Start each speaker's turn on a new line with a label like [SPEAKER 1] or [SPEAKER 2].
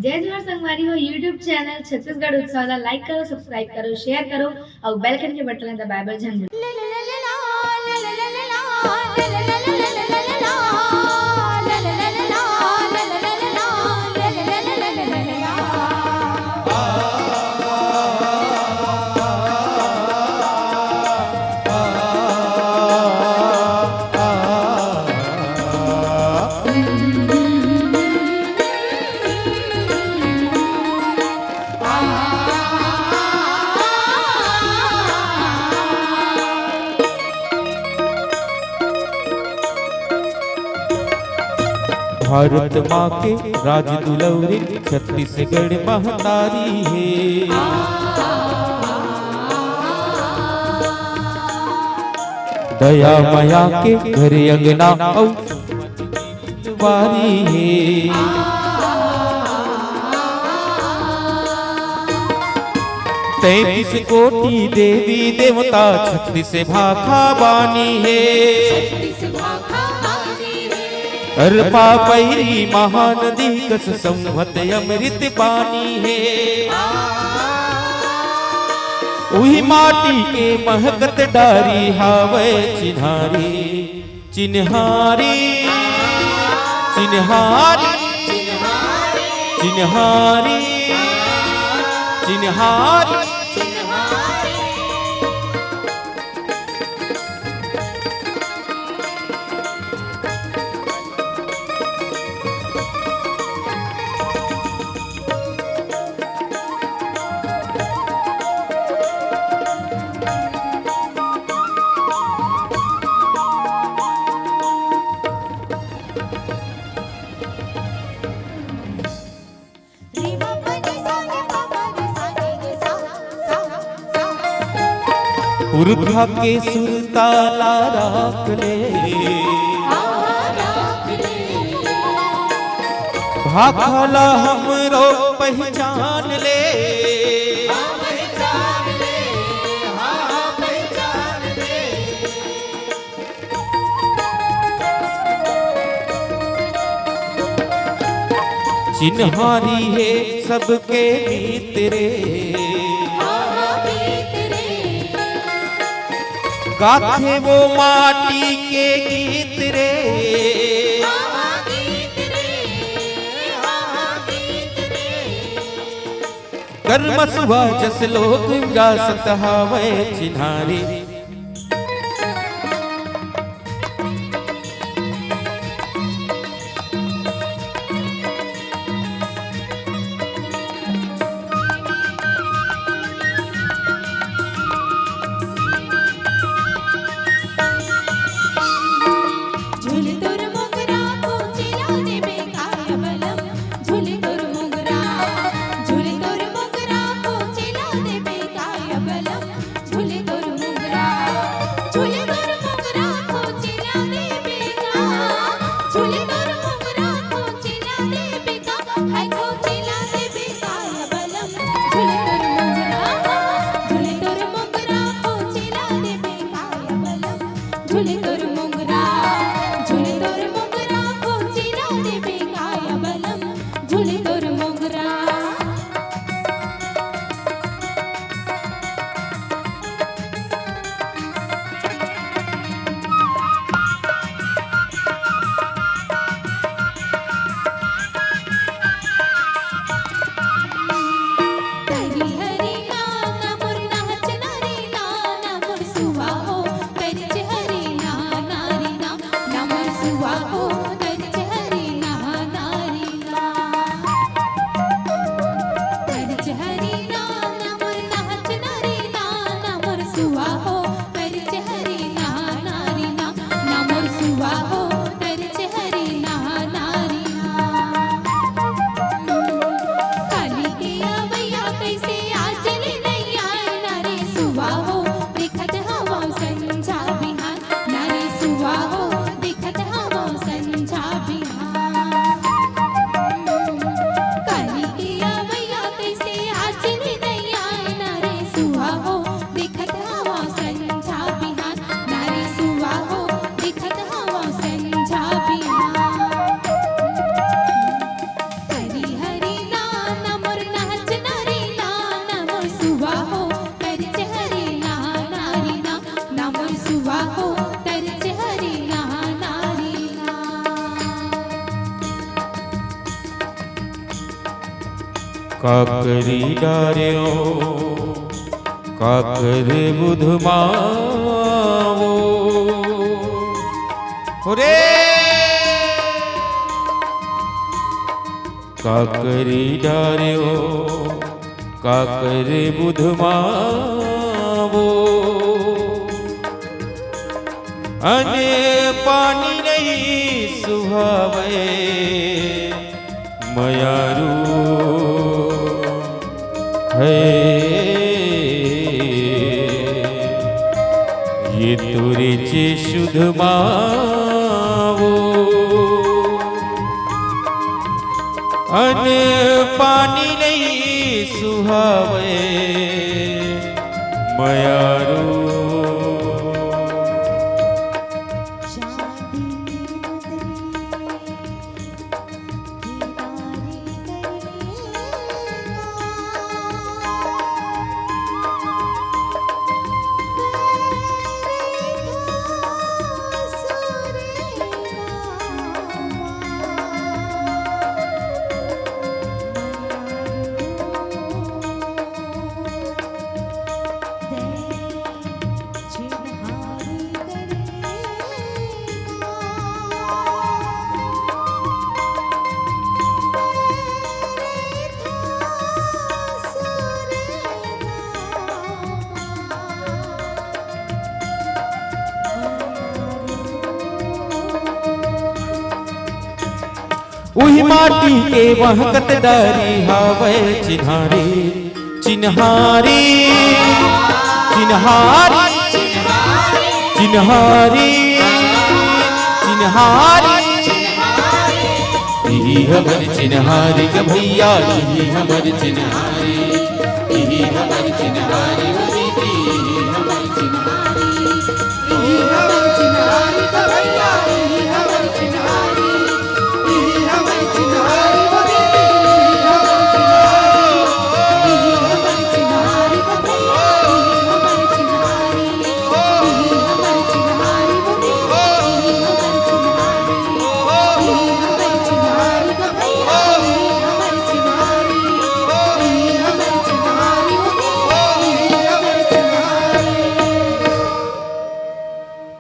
[SPEAKER 1] जय जोहार संगवारी हो यूट्यूब चैनल छत्तीसगढ़ उत्सव ला लाइक करो, सब्सक्राइब करो, शेयर करो और बेल आइकन के बटन ला दबाए बर झन
[SPEAKER 2] भारत माँ के राज दुलौरी छत्तीसगढ़ महतारी है। दया माया के घर अंगना वारी है। 33 कोटि देवी देवता 36 भाखा बानी है। अर्पा पैरी महानदी कस संवत अमृत पानी है। उही माटी के महकत डारी हावे चिन्हारी चिन्हारी चिन्हारी चिन्हारी चिन्हारी पुरखा के सुरताला राख ले भाखला हमरो पहचान ले। चिन्हारी है सबके मित्र गाथे वो माटी के गीत रे। कर्म सुबह जस लोग विरासत हावे चिन्हारी। काकरी डार्यो काकर बुधमावो रे काकरी डार्यो काकर बुधमावो अने पानी नहीं सुहावे मयारू है ये तुरे चे शुद्ध मावो अने पानी नहीं सुहावे मयारू उही माटी के वहकत डारी हावे चिन्हारी चिन्हारी चिन्हारी चिन्हारी चिन्हारी यही हमर चिन्हारी के भैया यही हमर चिन्हारी यही हमर चिन्हारी